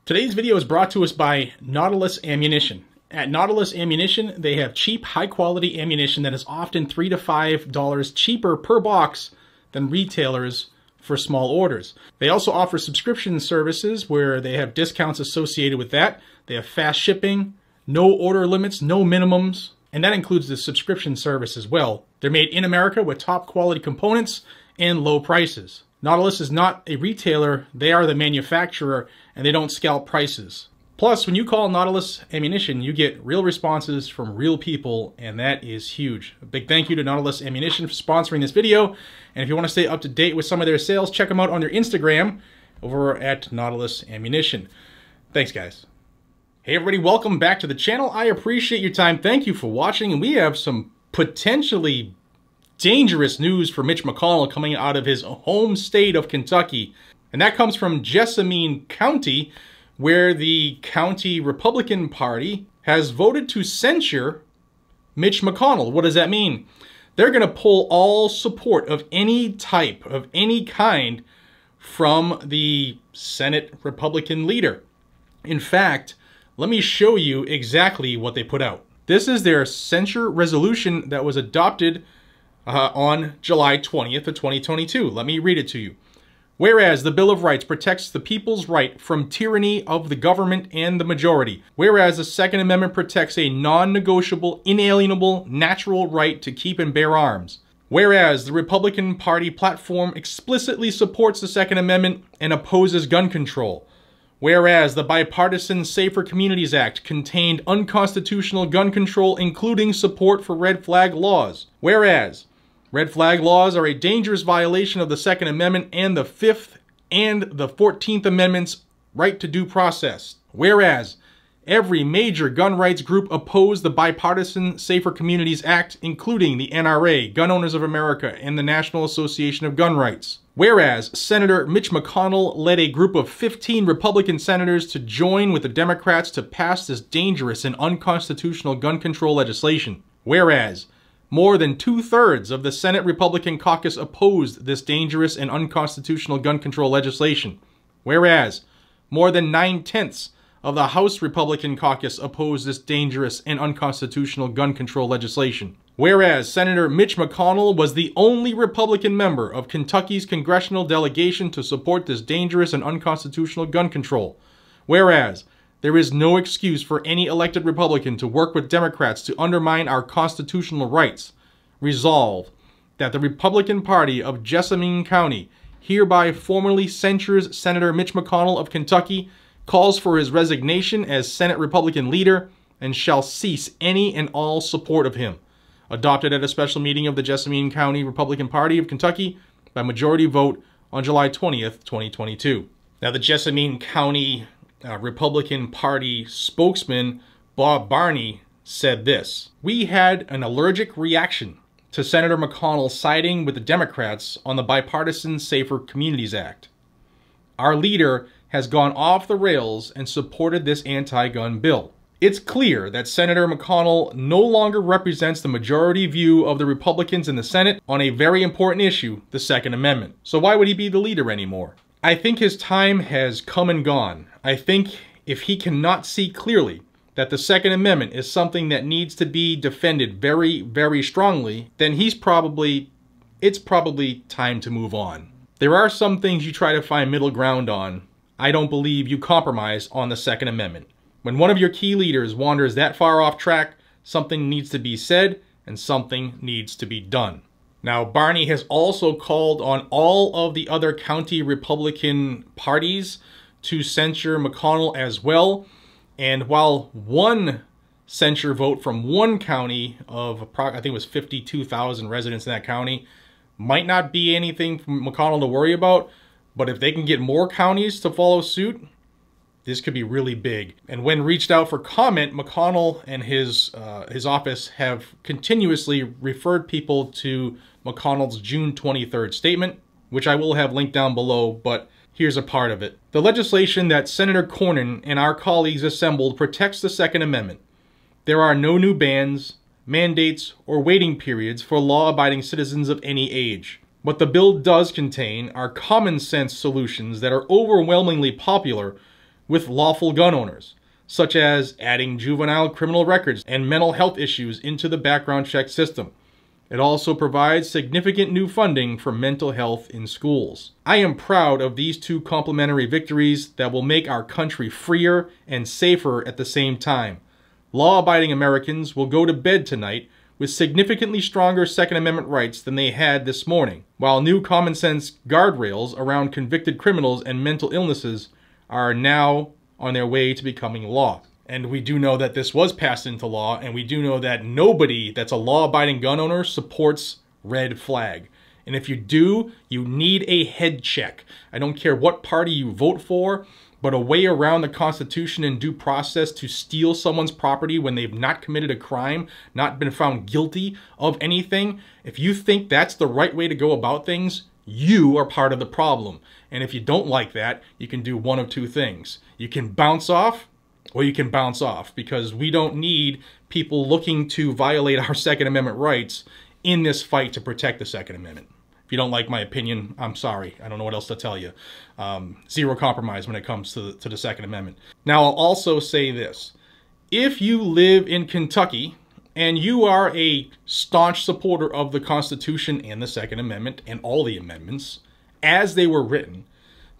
Today's video is brought to us by Nautilus Ammunition. At Nautilus Ammunition, they have cheap, high-quality ammunition that is often $3 to $5 cheaper per box than retailers for small orders. They also offer subscription services where they have discounts associated with that. They have fast shipping, no order limits, no minimums, and that includes the subscription service as well. They're made in America with top-quality components and low prices. Nautilus is not a retailer, they are the manufacturer, and they don't scalp prices. Plus, when you call Nautilus Ammunition, you get real responses from real people, and that is huge. A big thank you to Nautilus Ammunition for sponsoring this video, and if you want to stay up to date with some of their sales, check them out on their Instagram over at Nautilus Ammunition. Thanks, guys. Hey everybody, welcome back to the channel. I appreciate your time. Thank you for watching, and we have some potentially dangerous news for Mitch McConnell coming out of his home state of Kentucky. And that comes from Jessamine County, where the county Republican Party has voted to censure Mitch McConnell. What does that mean? They're going to pull all support of any type, of any kind, from the Senate Republican leader. In fact, let me show you exactly what they put out. This is their censure resolution that was adopted on July 20th of 2022. Let me read it to you. Whereas the Bill of Rights protects the people's right from tyranny of the government and the majority. Whereas the Second Amendment protects a non-negotiable, inalienable, natural right to keep and bear arms. Whereas the Republican Party platform explicitly supports the Second Amendment and opposes gun control. Whereas the Bipartisan Safer Communities Act contained unconstitutional gun control, including support for red flag laws. Whereas red flag laws are a dangerous violation of the Second Amendment and the Fifth and the 14th Amendment's right to due process. Whereas every major gun rights group opposed the Bipartisan Safer Communities Act, including the NRA, Gun Owners of America, and the National Association of Gun Rights. Whereas Senator Mitch McConnell led a group of 15 Republican senators to join with the Democrats to pass this dangerous and unconstitutional gun control legislation. Whereas more than 2/3 of the Senate Republican caucus opposed this dangerous and unconstitutional gun control legislation. Whereas more than 9/10 of the House Republican caucus opposed this dangerous and unconstitutional gun control legislation. Whereas Senator Mitch McConnell was the only Republican member of Kentucky's congressional delegation to support this dangerous and unconstitutional gun control. Whereas there is no excuse for any elected Republican to work with Democrats to undermine our constitutional rights. Resolved that the Republican Party of Jessamine County hereby formally censures Senator Mitch McConnell of Kentucky, calls for his resignation as Senate Republican leader, and shall cease any and all support of him. Adopted at a special meeting of the Jessamine County Republican Party of Kentucky by majority vote on July 20th, 2022. Now, the Jessamine County Republican Party spokesman, Bob Barney, said this: "We had an allergic reaction to Senator McConnell siding with the Democrats on the Bipartisan Safer Communities Act. Our leader has gone off the rails and supported this anti-gun bill. It's clear that Senator McConnell no longer represents the majority view of the Republicans in the Senate on a very important issue, the Second Amendment. So why would he be the leader anymore? I think his time has come and gone. I think if he cannot see clearly that the Second Amendment is something that needs to be defended very, very strongly, then it's probably time to move on. There are some things you try to find middle ground on. I don't believe you compromise on the Second Amendment. When one of your key leaders wanders that far off track, something needs to be said and something needs to be done." Now, Barney has also called on all of the other county Republican parties to censure McConnell as well. And while one censure vote from one county of, I think it was 52,000 residents in that county, might not be anything for McConnell to worry about, but if they can get more counties to follow suit, this could be really big. And when reached out for comment, McConnell and his office have continuously referred people to McConnell's June 23rd statement, which I will have linked down below, but here's a part of it. "The legislation that Senator Cornyn and our colleagues assembled protects the Second Amendment. There are no new bans, mandates, or waiting periods for law-abiding citizens of any age. What the bill does contain are common sense solutions that are overwhelmingly popular with lawful gun owners, such as adding juvenile criminal records and mental health issues into the background check system. It also provides significant new funding for mental health in schools. I am proud of these two complementary victories that will make our country freer and safer at the same time. Law-abiding Americans will go to bed tonight with significantly stronger Second Amendment rights than they had this morning, while new common-sense guardrails around convicted criminals and mental illnesses are now on their way to becoming law. And we do know that this was passed into law, and we do know that nobody that's a law-abiding gun owner supports red flag. And if you do, you need a head check. I don't care what party you vote for, but a way around the Constitution and due process to steal someone's property when they've not committed a crime, not been found guilty of anything, if you think that's the right way to go about things, you are part of the problem. And if you don't like that, you can do one of two things. You can bounce off, or you can bounce off, because we don't need people looking to violate our Second Amendment rights in this fight to protect the Second Amendment. If you don't like my opinion, I'm sorry. I don't know what else to tell you. Zero compromise when it comes to the Second Amendment. Now, I'll also say this. If you live in Kentucky and you are a staunch supporter of the Constitution and the Second Amendment and all the amendments as they were written,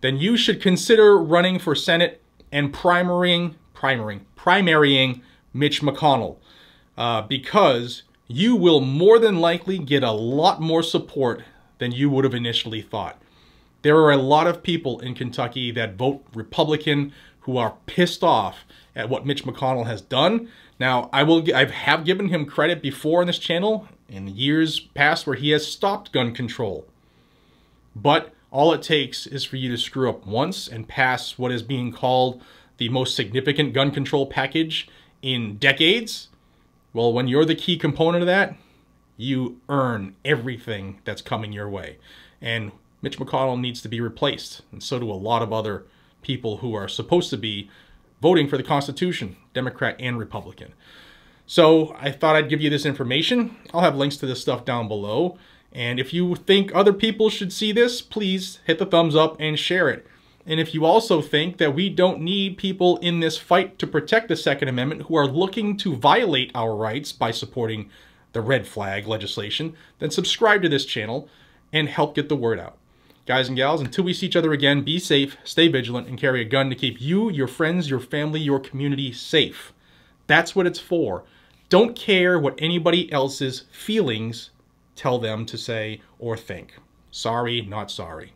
then you should consider running for Senate and primarying Mitch McConnell, because you will more than likely get a lot more support than you would have initially thought. There are a lot of people in Kentucky that vote Republican who are pissed off at what Mitch McConnell has done. Now, I have given him credit before on this channel in years past where he has stopped gun control. But all it takes is for you to screw up once and pass what is being called the most significant gun control package in decades. Well, when you're the key component of that, you earn everything that's coming your way. And Mitch McConnell needs to be replaced, and so do a lot of other people who are supposed to be voting for the Constitution, Democrat and Republican. So I thought I'd give you this information. I'll have links to this stuff down below. And if you think other people should see this, please hit the thumbs up and share it. And if you also think that we don't need people in this fight to protect the Second Amendment who are looking to violate our rights by supporting the red flag legislation, then subscribe to this channel and help get the word out. Guys and gals, until we see each other again, be safe, stay vigilant, and carry a gun to keep you, your friends, your family, your community safe. That's what it's for. Don't care what anybody else's feelings tell them to say or think. Sorry, not sorry.